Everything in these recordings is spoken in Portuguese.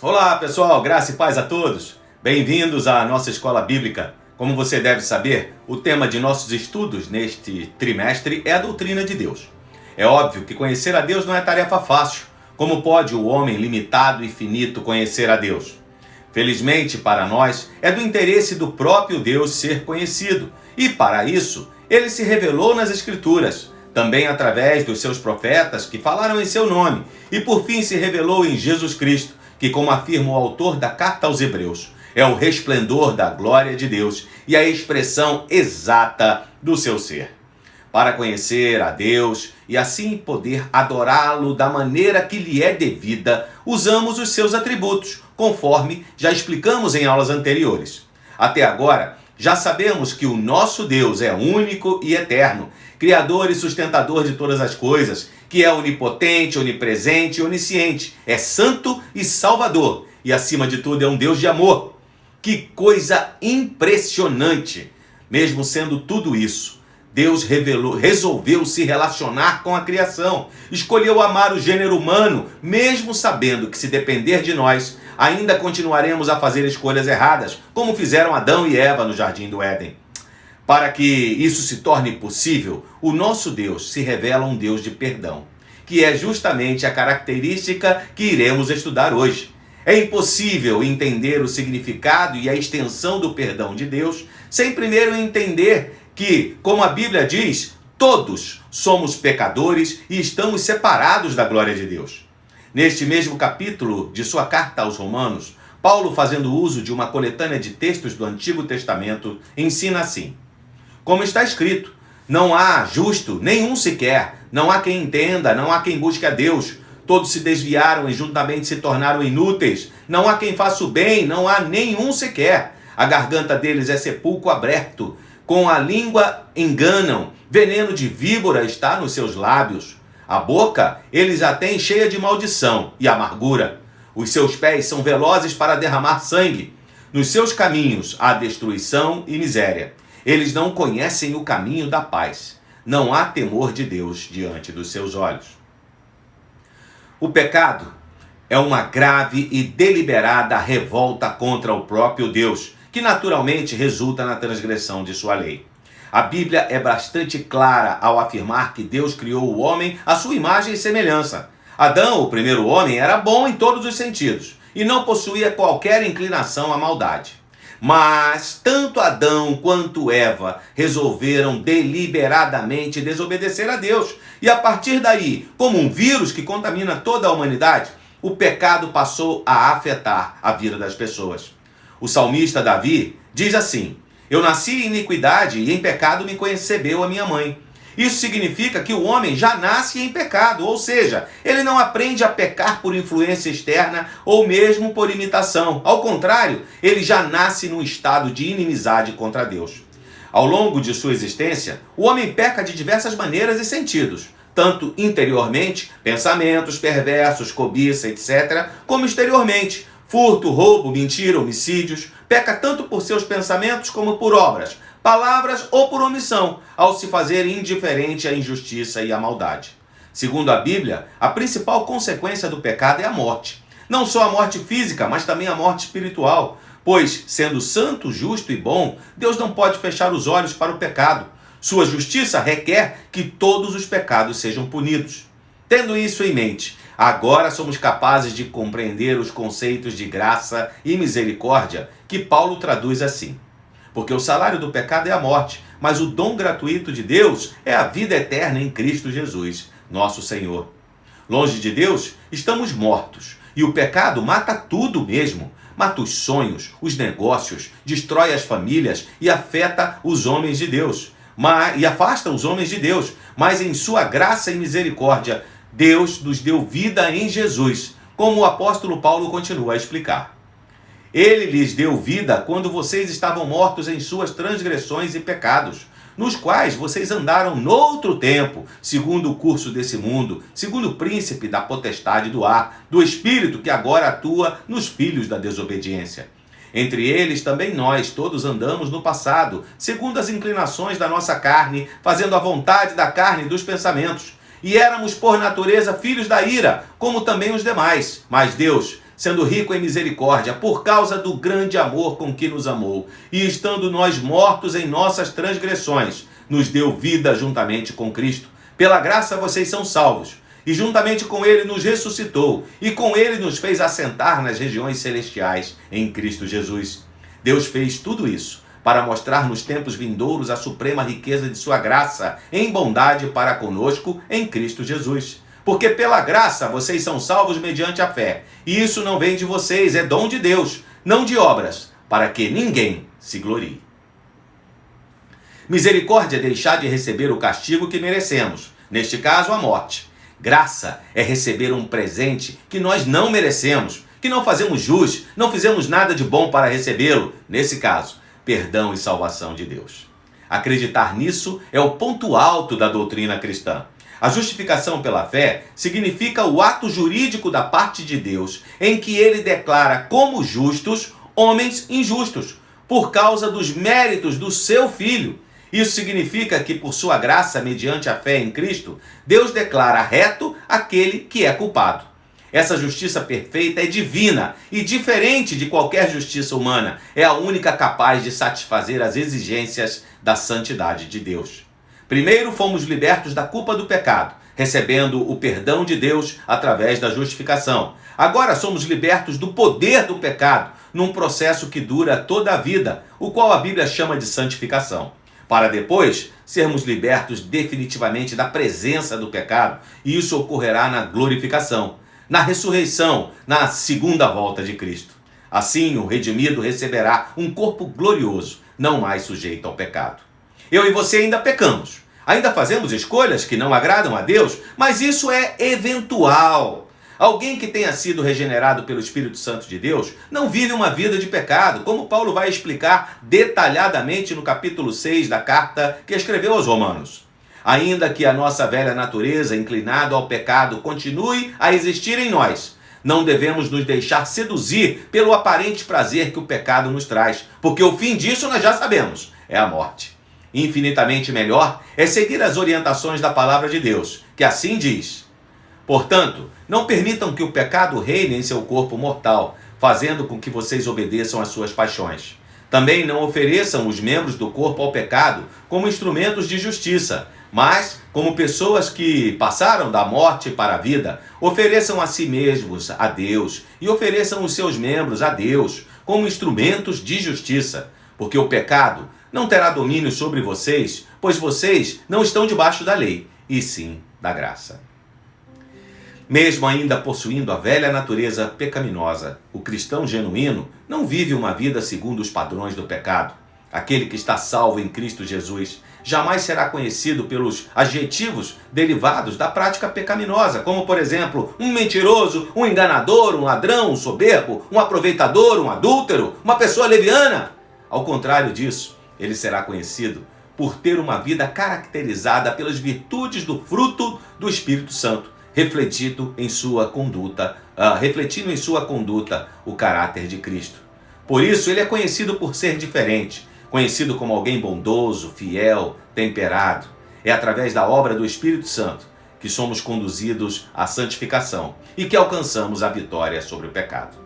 Olá pessoal, graça e paz a todos. Bem-vindos à nossa escola bíblica. Como você deve saber, o tema de nossos estudos neste trimestre é a doutrina de Deus. É óbvio que conhecer a Deus não é tarefa fácil. Como pode o homem limitado e finito conhecer a Deus? Felizmente para nós, é do interesse do próprio Deus ser conhecido. E para isso, ele se revelou nas Escrituras, também através dos seus profetas que falaram em seu nome, e por fim se revelou em Jesus Cristo, que, como afirma o autor da carta aos Hebreus, é o resplendor da glória de Deus e a expressão exata do seu ser. Para conhecer a Deus e assim poder adorá-lo da maneira que lhe é devida, usamos os seus atributos, conforme já explicamos em aulas anteriores. Até agora, já sabemos que o nosso Deus é único e eterno, Criador e sustentador de todas as coisas, que é onipotente, onipresente e onisciente, é santo e salvador, e acima de tudo é um Deus de amor. Que coisa impressionante! Mesmo sendo tudo isso, Deus resolveu se relacionar com a criação, escolheu amar o gênero humano, mesmo sabendo que se depender de nós, ainda continuaremos a fazer escolhas erradas, como fizeram Adão e Eva no Jardim do Éden. Para que isso se torne possível, o nosso Deus se revela um Deus de perdão, que é justamente a característica que iremos estudar hoje. É impossível entender o significado e a extensão do perdão de Deus sem primeiro entender que, como a Bíblia diz, todos somos pecadores e estamos separados da glória de Deus. Neste mesmo capítulo de sua carta aos Romanos, Paulo, fazendo uso de uma coletânea de textos do Antigo Testamento, ensina assim: como está escrito, não há justo nenhum sequer, não há quem entenda, não há quem busque a Deus. Todos se desviaram e juntamente se tornaram inúteis. Não há quem faça o bem, não há nenhum sequer. A garganta deles é sepulcro aberto, com a língua enganam, veneno de víbora está nos seus lábios. A boca eles a têm cheia de maldição e amargura. Os seus pés são velozes para derramar sangue. Nos seus caminhos há destruição e miséria. Eles não conhecem o caminho da paz. Não há temor de Deus diante dos seus olhos. O pecado é uma grave e deliberada revolta contra o próprio Deus, que naturalmente resulta na transgressão de sua lei. A Bíblia é bastante clara ao afirmar que Deus criou o homem à sua imagem e semelhança. Adão, o primeiro homem, era bom em todos os sentidos e não possuía qualquer inclinação à maldade. Mas tanto Adão quanto Eva resolveram deliberadamente desobedecer a Deus. E a partir daí, como um vírus que contamina toda a humanidade, o pecado passou a afetar a vida das pessoas. O salmista Davi diz assim: eu nasci em iniquidade e em pecado me concebeu a minha mãe. Isso significa que o homem já nasce em pecado, ou seja, ele não aprende a pecar por influência externa ou mesmo por imitação. Ao contrário, ele já nasce num estado de inimizade contra Deus. Ao longo de sua existência, o homem peca de diversas maneiras e sentidos, tanto interiormente, pensamentos perversos, cobiça, etc., como exteriormente, furto, roubo, mentira, homicídios. Peca tanto por seus pensamentos como por obras, palavras ou por omissão, ao se fazer indiferente à injustiça e à maldade. Segundo a Bíblia, a principal consequência do pecado é a morte. Não só a morte física, mas também a morte espiritual. Pois, sendo santo, justo e bom, Deus não pode fechar os olhos para o pecado. Sua justiça requer que todos os pecados sejam punidos. Tendo isso em mente, agora somos capazes de compreender os conceitos de graça e misericórdia que Paulo traduz assim: porque o salário do pecado é a morte, mas o dom gratuito de Deus é a vida eterna em Cristo Jesus, nosso Senhor. Longe de Deus, estamos mortos, e o pecado mata tudo mesmo. Mata os sonhos, os negócios, destrói as famílias e afeta os homens de Deus. E afasta os homens de Deus. Mas em sua graça e misericórdia, Deus nos deu vida em Jesus, como o apóstolo Paulo continua a explicar. Ele lhes deu vida quando vocês estavam mortos em suas transgressões e pecados, nos quais vocês andaram noutro tempo, segundo o curso desse mundo, segundo o príncipe da potestade do ar, do espírito que agora atua nos filhos da desobediência. Entre eles também nós todos andamos no passado, segundo as inclinações da nossa carne, fazendo a vontade da carne e dos pensamentos. E éramos por natureza filhos da ira, como também os demais. Mas Deus, sendo rico em misericórdia, por causa do grande amor com que nos amou, e estando nós mortos em nossas transgressões, nos deu vida juntamente com Cristo. Pela graça vocês são salvos, e juntamente com ele nos ressuscitou, e com ele nos fez assentar nas regiões celestiais em Cristo Jesus. Deus fez tudo isso para mostrar nos tempos vindouros a suprema riqueza de sua graça em bondade para conosco em Cristo Jesus. Porque pela graça vocês são salvos mediante a fé. E isso não vem de vocês, é dom de Deus, não de obras, para que ninguém se glorie. Misericórdia é deixar de receber o castigo que merecemos, neste caso a morte. Graça é receber um presente que nós não merecemos, que não fazemos jus, não fizemos nada de bom para recebê-lo, nesse caso, perdão e salvação de Deus. Acreditar nisso é o ponto alto da doutrina cristã. A justificação pela fé significa o ato jurídico da parte de Deus, em que ele declara como justos homens injustos, por causa dos méritos do seu Filho. Isso significa que, por sua graça, mediante a fé em Cristo, Deus declara reto aquele que é culpado. Essa justiça perfeita é divina e diferente de qualquer justiça humana. É a única capaz de satisfazer as exigências da santidade de Deus. Primeiro fomos libertos da culpa do pecado, recebendo o perdão de Deus através da justificação. Agora somos libertos do poder do pecado, num processo que dura toda a vida, o qual a Bíblia chama de santificação. Para depois sermos libertos definitivamente da presença do pecado, e isso ocorrerá na glorificação, na ressurreição, na segunda volta de Cristo. Assim, o redimido receberá um corpo glorioso, não mais sujeito ao pecado. Eu e você ainda pecamos, ainda fazemos escolhas que não agradam a Deus, mas isso é eventual. Alguém que tenha sido regenerado pelo Espírito Santo de Deus não vive uma vida de pecado, como Paulo vai explicar detalhadamente no capítulo 6 da carta que escreveu aos Romanos. Ainda que a nossa velha natureza, inclinada ao pecado, continue a existir em nós, não devemos nos deixar seduzir pelo aparente prazer que o pecado nos traz, porque o fim disso nós já sabemos, é a morte. Infinitamente melhor é seguir as orientações da palavra de Deus, que assim diz: portanto, não permitam que o pecado reine em seu corpo mortal, fazendo com que vocês obedeçam às suas paixões. Também não ofereçam os membros do corpo ao pecado como instrumentos de justiça, mas, como pessoas que passaram da morte para a vida, ofereçam a si mesmos a Deus e ofereçam os seus membros a Deus como instrumentos de justiça, porque o pecado não terá domínio sobre vocês, pois vocês não estão debaixo da lei, e sim da graça. Mesmo ainda possuindo a velha natureza pecaminosa, o cristão genuíno não vive uma vida segundo os padrões do pecado. Aquele que está salvo em Cristo Jesus jamais será conhecido pelos adjetivos derivados da prática pecaminosa, como, por exemplo, um mentiroso, um enganador, um ladrão, um soberbo, um aproveitador, um adúltero, uma pessoa leviana. Ao contrário disso, ele será conhecido por ter uma vida caracterizada pelas virtudes do fruto do Espírito Santo, refletindo em sua conduta o caráter de Cristo. Por isso, ele é conhecido por ser diferente, conhecido como alguém bondoso, fiel, temperado. É através da obra do Espírito Santo que somos conduzidos à santificação e que alcançamos a vitória sobre o pecado.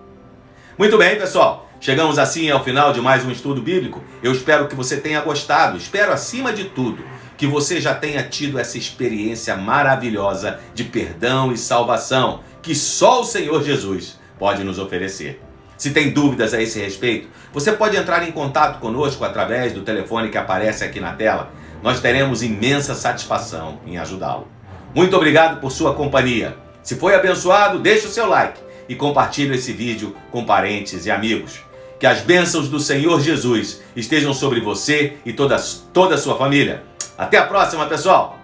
Muito bem, pessoal. Chegamos assim ao final de mais um estudo bíblico. Eu espero que você tenha gostado. Espero, acima de tudo, que você já tenha tido essa experiência maravilhosa de perdão e salvação que só o Senhor Jesus pode nos oferecer. Se tem dúvidas a esse respeito, você pode entrar em contato conosco através do telefone que aparece aqui na tela. Nós teremos imensa satisfação em ajudá-lo. Muito obrigado por sua companhia. Se foi abençoado, deixe o seu like e compartilhe esse vídeo com parentes e amigos. Que as bênçãos do Senhor Jesus estejam sobre você e toda a sua família. Até a próxima, pessoal!